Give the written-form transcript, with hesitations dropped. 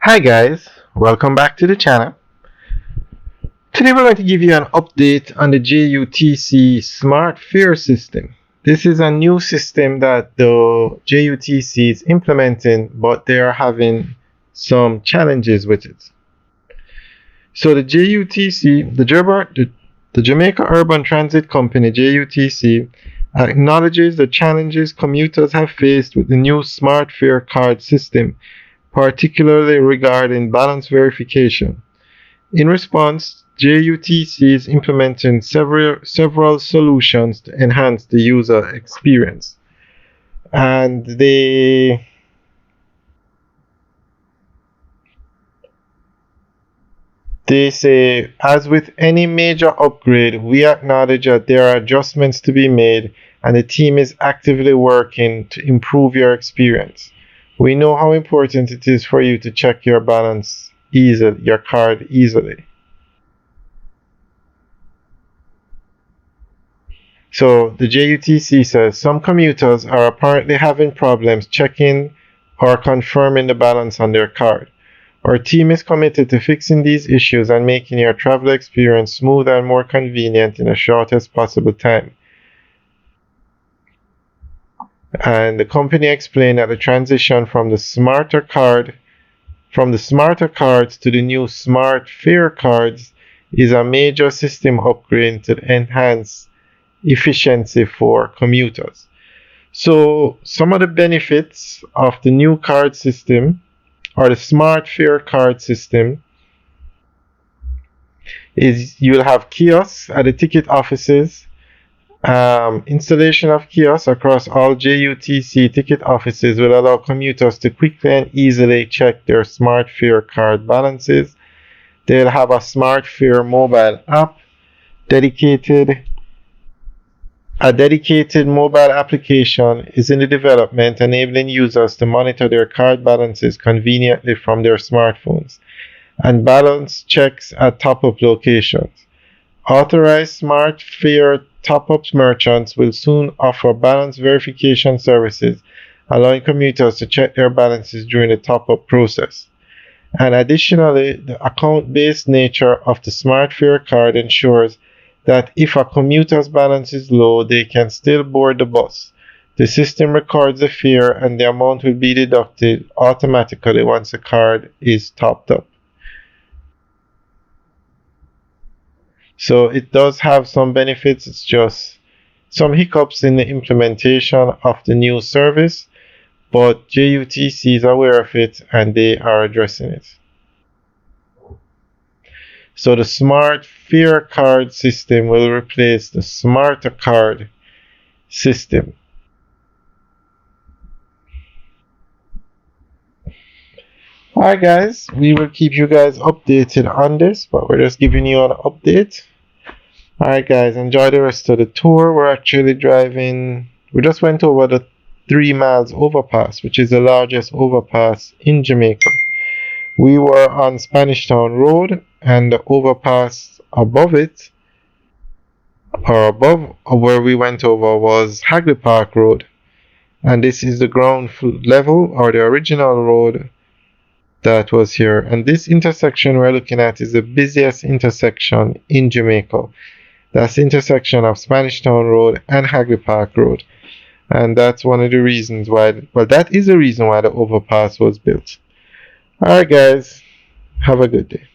Hi guys, welcome back to the channel. Today we're going to give you an update on the JUTC Smart Fare System. This is a new system that the JUTC is implementing, but they are having some challenges with it. So the JUTC, the Jamaica Urban Transit Company, JUTC, acknowledges the challenges commuters have faced with the new Smart Fare card system, particularly regarding balance verification. In response, JUTC is implementing several solutions to enhance the user experience. And they say, as with any major upgrade, we acknowledge that there are adjustments to be made, and the team is actively working to improve your experience. We know how important it is for you to check your balance easily, your card easily. So the JUTC says some commuters are apparently having problems checking or confirming the balance on their card. Our team is committed to fixing these issues and making your travel experience smoother and more convenient in the shortest possible time. And the company explained that the transition from the smarter cards to the new Smart Fare cards is a major system upgrade to enhance efficiency for commuters. So some of the benefits of the new card system or the Smart Fare card system is you'll have kiosks at the ticket offices. Installation of kiosks across all JUTC ticket offices will allow commuters to quickly and easily check their Smart Fare card balances. They'll have a Smart Fare mobile app. A dedicated mobile application is in the development, enabling users to monitor their card balances conveniently from their smartphones, and balance checks at top-up locations. Authorized Smart Fare top-up merchants will soon offer balance verification services, allowing commuters to check their balances during the top-up process. And additionally, the account-based nature of the Smart Fare card ensures that if a commuter's balance is low, they can still board the bus. The system records the fare and the amount will be deducted automatically once the card is topped up. So it does have some benefits. It's just some hiccups in the implementation of the new service, but JUTC is aware of it and they are addressing it. So the Smart Fare card system will replace the Smarter card system. Alright guys, we will keep you guys updated on this, but we're just giving you an update. Alright guys, enjoy the rest of the tour. We're actually driving, we just went over the 3 miles overpass, which is the largest overpass in Jamaica. We were on Spanish Town Road, and the overpass above it, or above where we went over, was Hagley Park Road. And this is the ground level, or the original road that was here. And this intersection we're looking at is the busiest intersection in Jamaica. That's the intersection of Spanish Town Road and Hagley Park Road. And that's one of the reasons why, well, that is the reason why the overpass was built. Alright guys, have a good day.